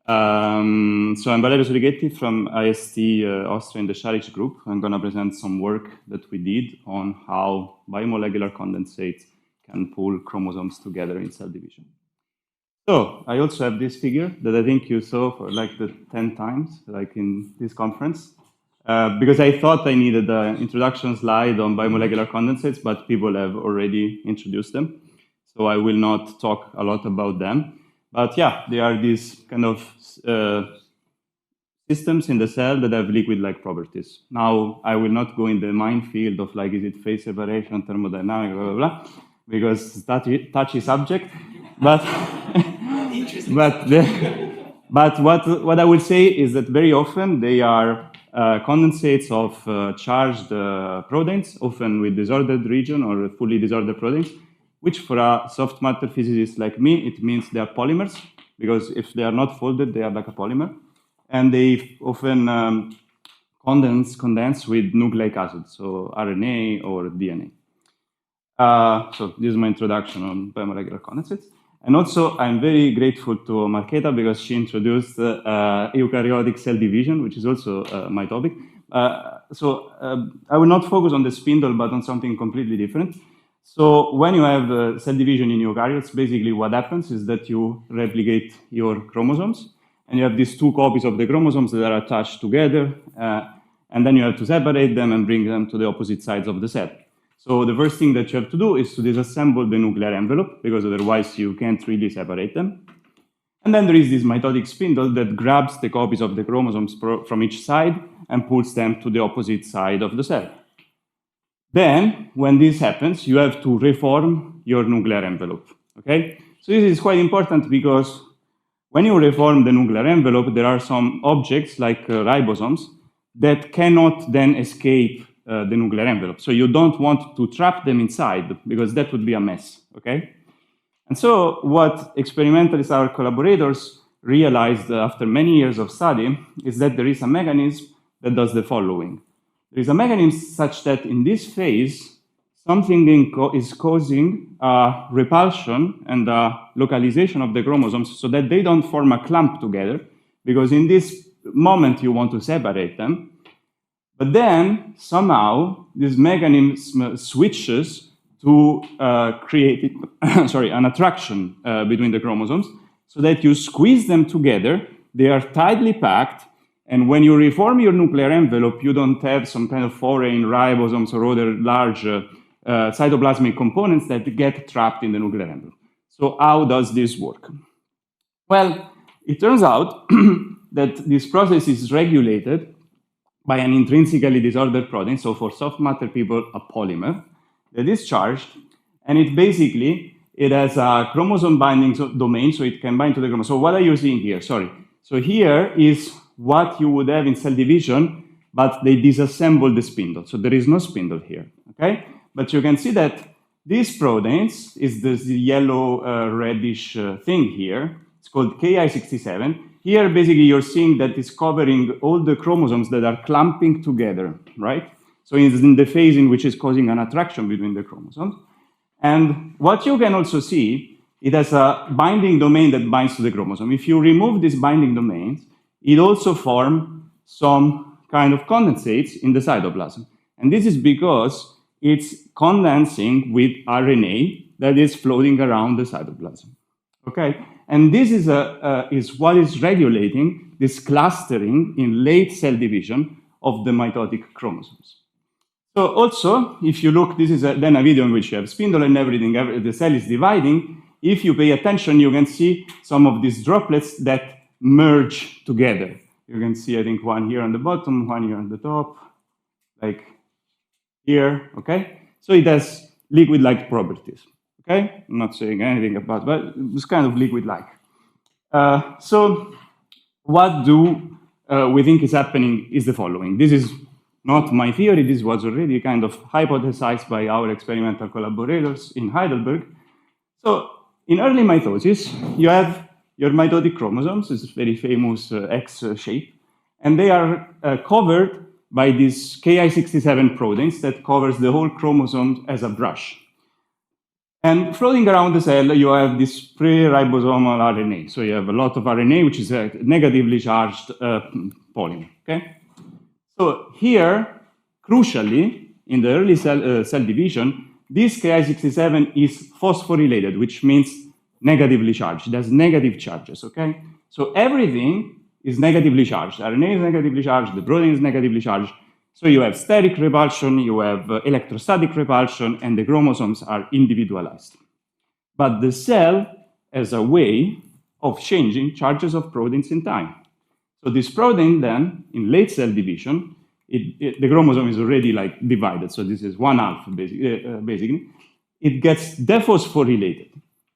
So I'm Valerio Sorichetti from IST Austria in the Scharic group. I'm going to present some work that we did on how biomolecular condensates can pull chromosomes together in cell division. So I also have this figure that I think you saw for like the 10 times, like in this conference, because I thought I needed an introduction slide on biomolecular condensates, but people have already introduced them. So I will not talk a lot about them. But yeah, they are these kind of systems in the cell that have liquid-like properties. Now, I will not go in the minefield of like, is it phase separation, thermodynamic, blah, blah, blah, because it's a touchy subject. But, but what I will say is that very often they are condensates of charged proteins, often with disordered region or fully disordered proteins, which for a soft matter physicist like me, it means they are polymers, because if they are not folded, they are like a polymer. And they often condense with nucleic acids, so RNA or DNA. So this is my introduction on biomolecular condensates. And also, I'm very grateful to Marketa because she introduced eukaryotic cell division, which is also my topic. So I will not focus on the spindle, but on something completely different. So when you have cell division in eukaryotes, basically what happens is that you replicate your chromosomes, and you have these two copies of the chromosomes that are attached together, and then you have to separate them and bring them to the opposite sides of the cell. So the first thing that you have to do is to disassemble the nuclear envelope, because otherwise you can't really separate them. And then there is this mitotic spindle that grabs the copies of the chromosomes from each side and pulls them to the opposite side of the cell. Then, when this happens, you have to reform your nuclear envelope, okay? So this is quite important because when you reform the nuclear envelope, there are some objects like ribosomes that cannot then escape the nuclear envelope. So you don't want to trap them inside because that would be a mess, okay? And so what experimentalists, our collaborators, realized after many years of study is that there is a mechanism that does the following. There is a mechanism such that in this phase, something is causing a repulsion and a localization of the chromosomes so that they don't form a clump together, because in this moment you want to separate them. But then somehow this mechanism switches to create an attraction between the chromosomes so that you squeeze them together, they are tightly packed. And when you reform your nuclear envelope, you don't have some kind of foreign ribosomes or other large cytoplasmic components that get trapped in the nuclear envelope. So how does this work? Well, it turns out that this process is regulated by an intrinsically disordered protein, so for soft matter people, a polymer, that is charged, and it has a chromosome binding domain, so it can bind to the chromosome. So what are you seeing here? Sorry. So here is what you would have in cell division, but they disassemble the spindle. So there is no spindle here, okay? But you can see that these proteins is this yellow reddish thing here. It's called Ki-67. Here, basically, you're seeing that it's covering all the chromosomes that are clumping together, right? So it's in the phase in which it's causing an attraction between the chromosomes. And what you can also see, it has a binding domain that binds to the chromosome. If you remove these binding domains, it also forms some kind of condensates in the cytoplasm. And this is because it's condensing with RNA that is floating around the cytoplasm, okay? And this is what is regulating this clustering in late cell division of the mitotic chromosomes. So also, if you look, this is then a video in which you have spindle and everything, the cell is dividing. If you pay attention, you can see some of these droplets that merge together. You can see, I think, one here on the bottom, one here on the top, like here, okay? So it has liquid-like properties, okay? I'm not saying anything about, but it's kind of liquid-like. So what do we think is happening is the following. This is not my theory. This was already kind of hypothesized by our experimental collaborators in Heidelberg. So in early mitosis, you have your mitotic chromosomes, this very famous X shape, and they are covered by these Ki-67 proteins that covers the whole chromosome as a brush. And floating around the cell, you have this pre-ribosomal RNA. So you have a lot of RNA, which is a negatively charged polymer. Okay. So here, crucially, in the early cell division, this Ki-67 is phosphorylated, which means negatively charged. It has negative charges. Okay. So everything is negatively charged. RNA is negatively charged. The protein is negatively charged. So you have steric repulsion, you have electrostatic repulsion, and the chromosomes are individualized. But the cell has a way of changing charges of proteins in time. So this protein then, in late cell division, the chromosome is already like divided. So this is 1/2 basically. It gets dephosphorylated,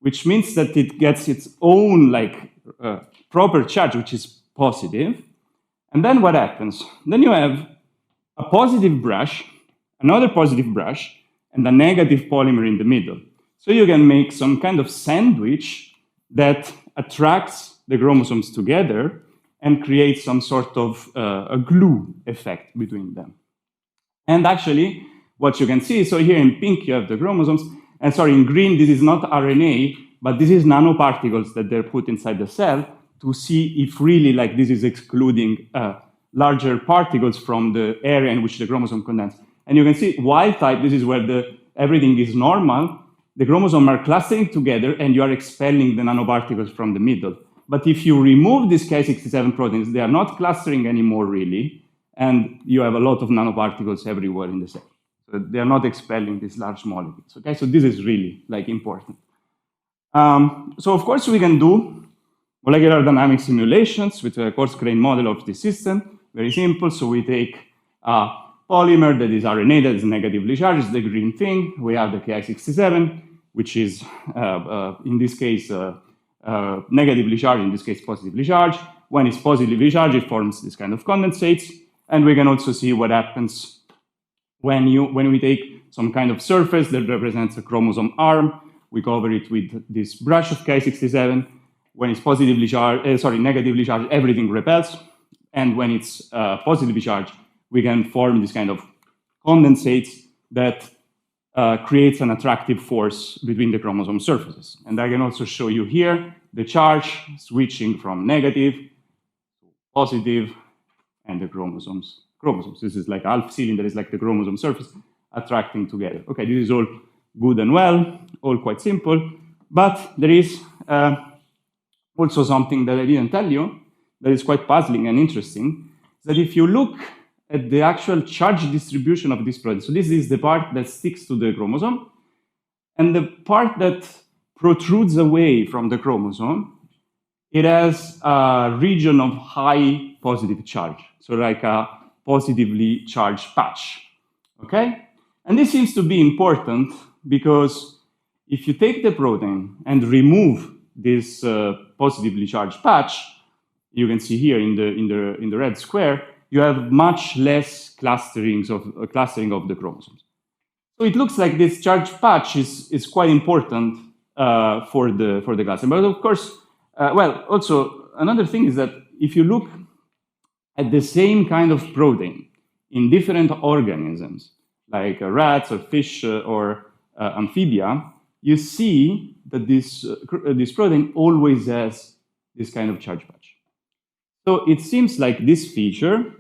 which means that it gets its own like proper charge, which is positive. And then what happens? Then you have a positive brush, another positive brush, and a negative polymer in the middle. So you can make some kind of sandwich that attracts the chromosomes together and creates some sort of a glue effect between them. And actually, what you can see, so here in pink you have the chromosomes, and sorry, in green this is not RNA, but this is nanoparticles that they're put inside the cell to see if really like this is excluding larger particles from the area in which the chromosome condenses. And you can see wild type, this is where everything is normal. The chromosomes are clustering together and you are expelling the nanoparticles from the middle. But if you remove these Ki-67 proteins, they are not clustering anymore really, and you have a lot of nanoparticles everywhere in the cell. So they are not expelling these large molecules. Okay, so this is really like important. So of course we can do molecular dynamic simulations with a coarse-grained model of the system. Very simple. So we take a polymer that is RNA that is negatively charged, the green thing. We have the Ki-67, which is, in this case, negatively charged, in this case, positively charged. When it's positively charged, it forms this kind of condensates. And we can also see what happens when we take some kind of surface that represents a chromosome arm. We cover it with this brush of Ki-67. When it's negatively charged, everything repels. And when it's positively charged, we can form this kind of condensates that creates an attractive force between the chromosome surfaces. And I can also show you here the charge switching from negative to positive and the chromosomes. This is like half cylinder, is like the chromosome surface attracting together. Okay, this is all good and well, all quite simple, but there is also something that I didn't tell you that is quite puzzling and interesting, that if you look at the actual charge distribution of this protein, so this is the part that sticks to the chromosome, and the part that protrudes away from the chromosome, it has a region of high positive charge, so like a positively charged patch, okay? And this seems to be important because if you take the protein and remove this positively charged patch, you can see here in the red square, you have much less clustering of the chromosomes. So it looks like this charged patch is quite important for the clustering. But of course, also another thing is that if you look at the same kind of protein in different organisms, like rats or fish or amphibia, you see that this protein always has this kind of charge patch. So it seems like this feature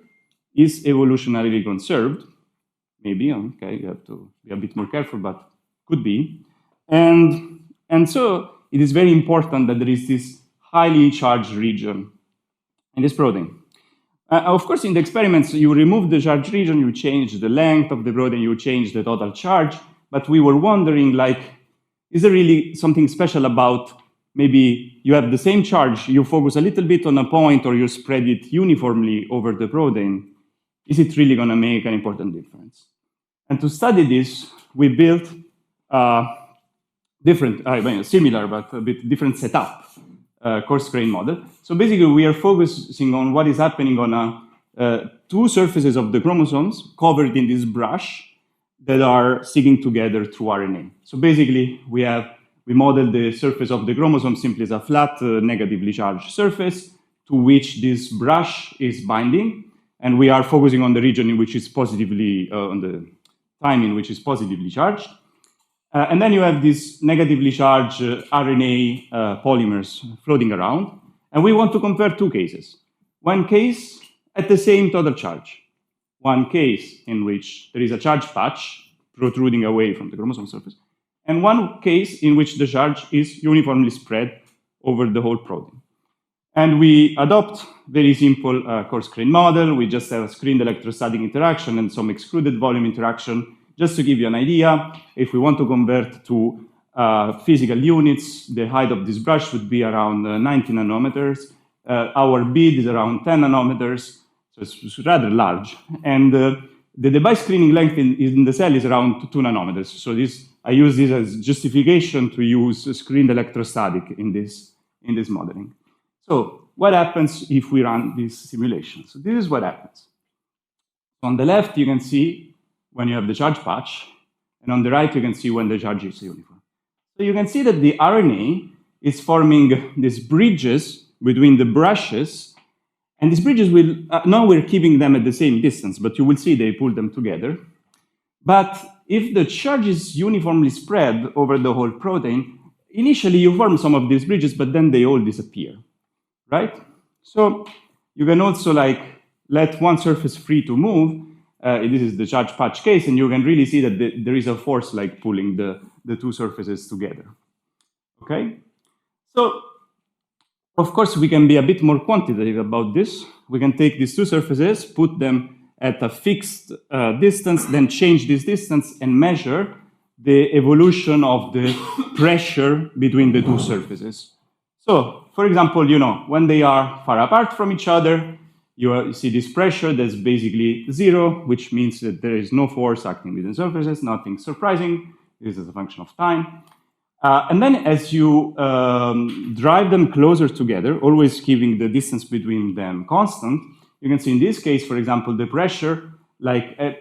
is evolutionarily conserved. Maybe, okay, you have to be a bit more careful, but could be. And so it is very important that there is this highly charged region in this protein. Of course, in the experiments, you remove the charged region, you change the length of the protein, you change the total charge. But we were wondering, like, is there really something special about maybe you have the same charge, you focus a little bit on a point, or you spread it uniformly over the protein? Is it really going to make an important difference? And to study this, we built similar but a bit different setup, coarse-grained model. So basically, we are focusing on what is happening on two surfaces of the chromosomes covered in this brush that are sticking together through RNA. So basically, we model the surface of the chromosome simply as a flat, negatively charged surface to which this brush is binding. And we are focusing on the region in which is positively, on the time in which is positively charged. And then you have these negatively charged RNA polymers floating around. And we want to compare two cases. One case at the same total charge. One case in which there is a charge patch protruding away from the chromosome surface. And one case in which the charge is uniformly spread over the whole protein. And we adopt very simple coarse-grained model. We just have a screened electrostatic interaction and some excluded volume interaction. Just to give you an idea, if we want to convert to physical units, the height of this brush would be around 90 nanometers. Our bead is around 10 nanometers, so it's rather large. And the device screening length in the cell is around 2 nanometers. So I use this as justification to use screened electrostatic in this modeling. So what happens if we run this simulation? So this is what happens. On the left, you can see when you have the charge patch, and on the right, you can see when the charge is uniform. So you can see that the RNA is forming these bridges between the brushes, and these bridges will, now we're keeping them at the same distance, but you will see they pull them together. But if the charge is uniformly spread over the whole protein, initially you form some of these bridges, but then they all disappear, right? So you can also let one surface free to move. This is the charge patch case, and you can really see that there is a force pulling the two surfaces together. Okay? So, of course, we can be a bit more quantitative about this. We can take these two surfaces, put them at a fixed distance, then change this distance and measure the evolution of the pressure between the two surfaces. So, for example, when they are far apart from each other, you see this pressure that's basically zero, which means that there is no force acting between surfaces, nothing surprising. This is a function of time. And then as you drive them closer together, always keeping the distance between them constant, you can see in this case, for example, the pressure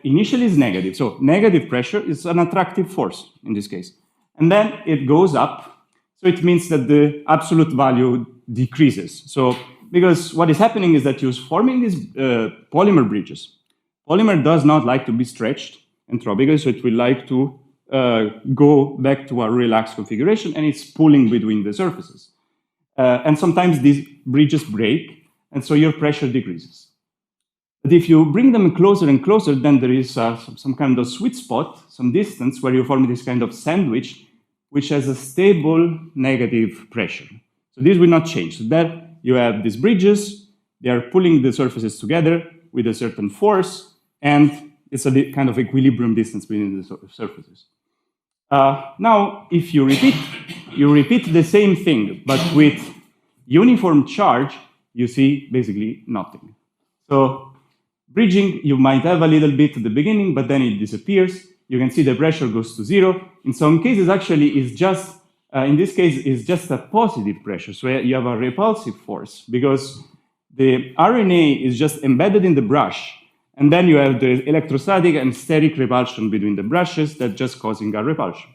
initially is negative. So negative pressure is an attractive force in this case. And then it goes up. So it means that the absolute value decreases. So because what is happening is that you're forming these polymer bridges. Polymer does not like to be stretched entropically, so it will like to go back to a relaxed configuration, and it's pulling between the surfaces. And sometimes these bridges break, and so your pressure decreases. But if you bring them closer and closer, then there is some kind of sweet spot, some distance, where you form this kind of sandwich, which has a stable negative pressure. So this will not change. So there you have these bridges, they are pulling the surfaces together with a certain force, and it's a kind of equilibrium distance between the surfaces. Now, if you repeat the same thing, but with uniform charge, you see basically nothing. So bridging, you might have a little bit at the beginning, but then it disappears. You can see the pressure goes to zero. In some cases, actually, it's just in this case, it's just a positive pressure. So you have a repulsive force because the RNA is just embedded in the brush. And then you have the electrostatic and steric repulsion between the brushes that's just causing a repulsion.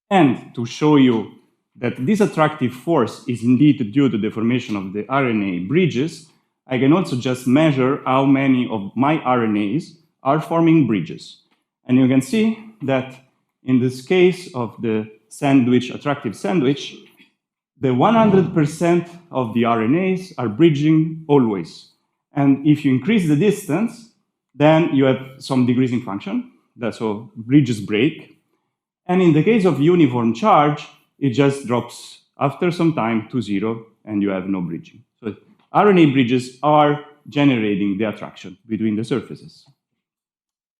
And to show you that this attractive force is indeed due to the formation of the RNA bridges, I can also just measure how many of my RNAs are forming bridges. And you can see that in this case of the attractive sandwich, the 100% of the RNAs are bridging always. And if you increase the distance, then you have some decreasing function. So bridges break. And in the case of uniform charge, it just drops after some time to zero, and you have no bridging. So RNA bridges are generating the attraction between the surfaces.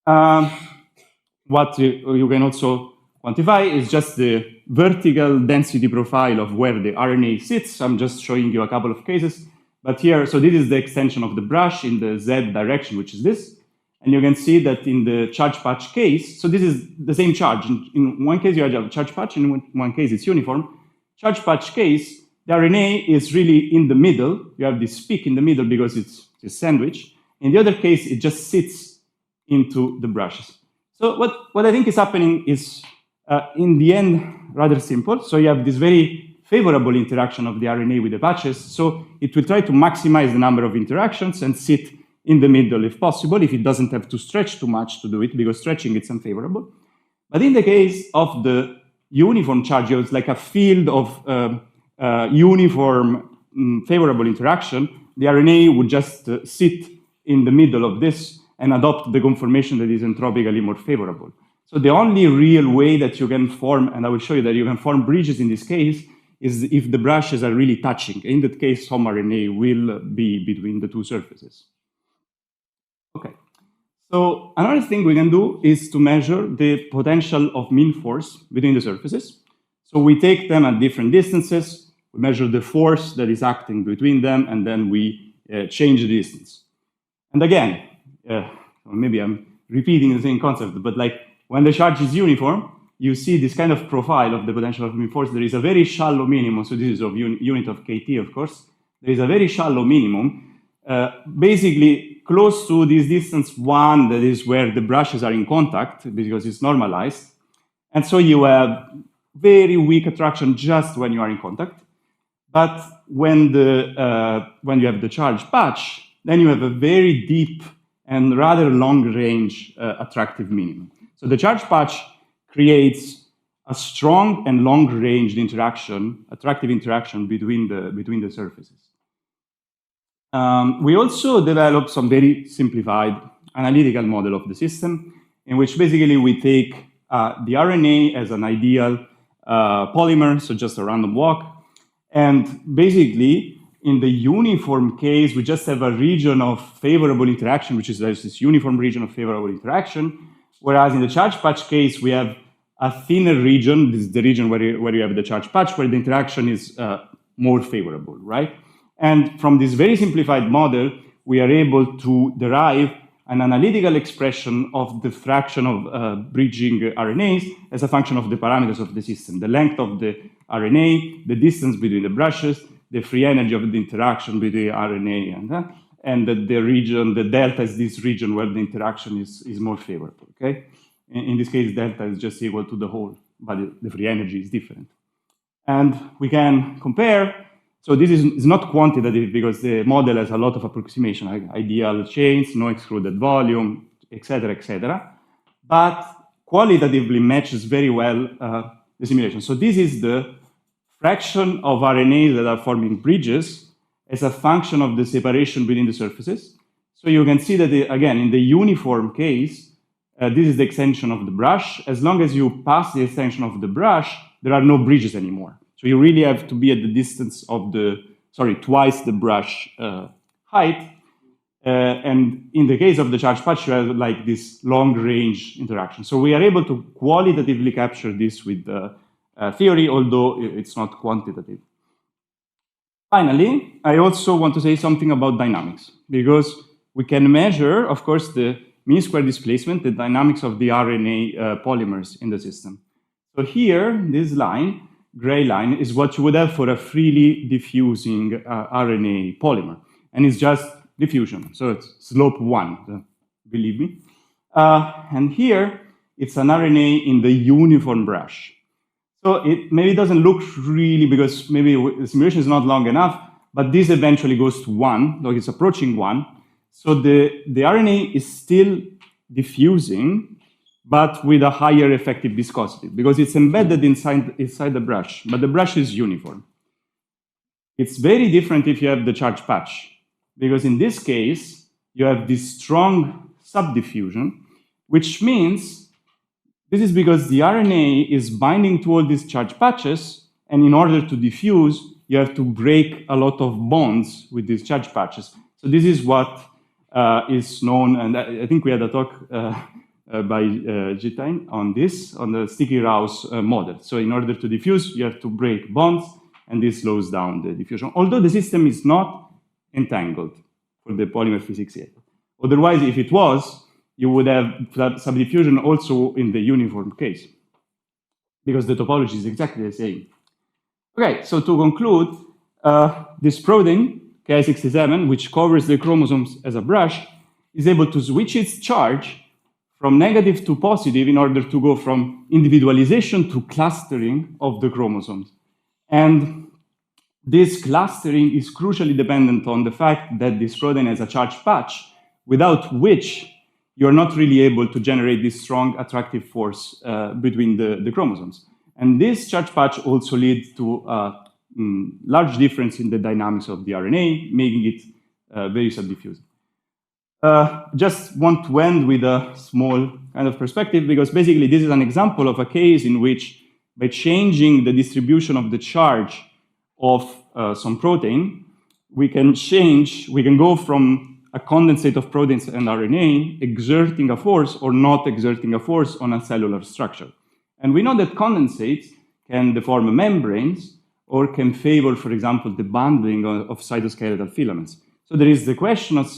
What you can also quantify is just the vertical density profile of where the RNA sits. I'm just showing you a couple of cases. But here, so this is the extension of the brush in the Z direction, which is this. And you can see that in the charge patch case, so this is the same charge. In one case, you have a charge patch. In one case, it's uniform. Charge patch case, the RNA is really in the middle. You have this peak in the middle because it's a sandwich. In the other case, it just sits into the brushes. So what I think is happening is, in the end, rather simple. So you have this very favorable interaction of the RNA with the patches. So it will try to maximize the number of interactions and sit in the middle if possible, if it doesn't have to stretch too much to do it, because stretching is unfavorable. But in the case of the uniform charge, it's like a field of uniform favorable interaction. The RNA would just sit in the middle of this and adopt the conformation that is entropically more favorable. So the only real way that you can form, and I will show you that you can form bridges in this case, is if the brushes are really touching. In that case, some RNA will be between the two surfaces. Okay. So another thing we can do is to measure the potential of mean force between the surfaces. So we take them at different distances, we measure the force that is acting between them, and then we change the distance. And again, maybe I'm repeating the same concept, but like when the charge is uniform, you see this kind of profile of the potential of mean force. There is a very shallow minimum, so this is of unit of kT, of course. There is a very shallow minimum, basically close to this distance 1, that is where the brushes are in contact, because it's normalized. And so you have very weak attraction just when you are in contact. But when you have the charge patch, then you have a very deep and rather long-range attractive minimum. So the charge patch creates a strong and long-range interaction, attractive interaction between the surfaces. We also developed some very simplified analytical model of the system, in which basically we take the RNA as an ideal polymer, so just a random walk, and basically in the uniform case, we just have a region of favorable interaction, which is this uniform region of favorable interaction, whereas in the charge patch case, we have a thinner region. This is the region where you have the charge patch, where the interaction is more favorable, right? And from this very simplified model, we are able to derive an analytical expression of the fraction of bridging RNAs as a function of the parameters of the system, the length of the RNA, the distance between the brushes, the free energy of the interaction between RNA and the region, the delta is this region where the interaction is more favorable, okay? In this case, delta is just equal to the whole, but the free energy is different. And we can compare. So this is not quantitative because the model has a lot of approximation, like ideal chains, no excluded volume, et cetera, but qualitatively matches very well the simulation. So this is the fraction of RNAs that are forming bridges as a function of the separation between the surfaces. So you can see that, again, in the uniform case, this is the extension of the brush. As long as you pass the extension of the brush, there are no bridges anymore. So you really have to be at the distance of twice the brush height. And in the case of the charge patch, you have like this long-range interaction. So we are able to qualitatively capture this with the theory, although it's not quantitative. Finally, I also want to say something about dynamics, because we can measure, of course, the mean square displacement, the dynamics of the RNA polymers in the system. So here, this line, gray line, is what you would have for a freely diffusing RNA polymer. And it's just diffusion, so it's slope 1, believe me. And here, it's an RNA in the uniform brush. So it maybe doesn't look really, because maybe the simulation is not long enough, but this eventually goes to 1, like it's approaching 1. So the RNA is still diffusing, but with a higher effective viscosity, because it's embedded inside the brush, but the brush is uniform. It's very different if you have the charge patch, because in this case, you have this strong subdiffusion, which means this is because the RNA is binding to all these charge patches, and in order to diffuse, you have to break a lot of bonds with these charge patches. So this is what is known, and I think we had a talk by Jitain on this, on the sticky Rouse model. So in order to diffuse, you have to break bonds, and this slows down the diffusion, although the system is not entangled for the polymer physics yet. Otherwise, if it was, you would have subdiffusion also in the uniform case, because the topology is exactly the same. Okay, so to conclude, this protein, Ki-67, which covers the chromosomes as a brush, is able to switch its charge from negative to positive in order to go from individualization to clustering of the chromosomes. And this clustering is crucially dependent on the fact that this protein has a charge patch, without which you're not really able to generate this strong attractive force between the chromosomes. And this charge patch also leads to a large difference in the dynamics of the RNA, making it very subdiffused. Just want to end with a small kind of perspective, because basically this is an example of a case in which by changing the distribution of the charge of some protein, we can go from a condensate of proteins and RNA exerting a force or not exerting a force on a cellular structure. And we know that condensates can deform membranes or can favor, for example, the bundling of cytoskeletal filaments. So there is the question of,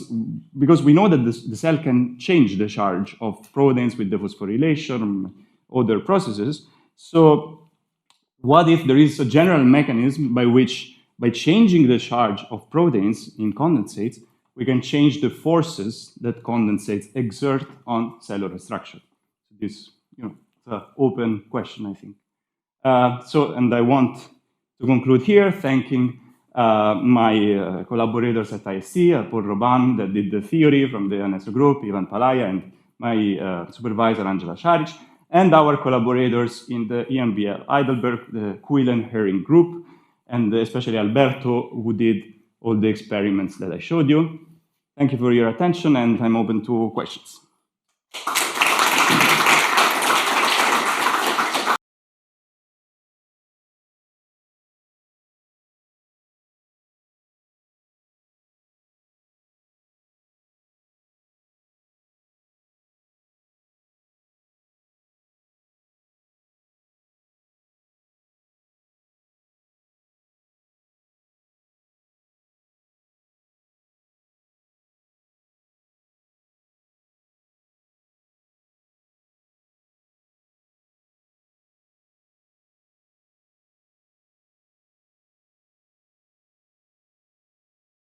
because we know that the cell can change the charge of proteins with dephosphorylation or other processes. So what if there is a general mechanism by which, by changing the charge of proteins in condensates, we can change the forces that condensates exert on cellular structure? This, it's an open question, I think. And I want to conclude here, thanking my collaborators at ISC, Paul Robin, that did the theory from the NSO group, Ivan Palaya, and my supervisor, Angela Šarić, and our collaborators in the EMBL Heidelberg, the Quillen-Herring group, and especially Alberto, who did all the experiments that I showed you. Thank you for your attention, and I'm open to questions.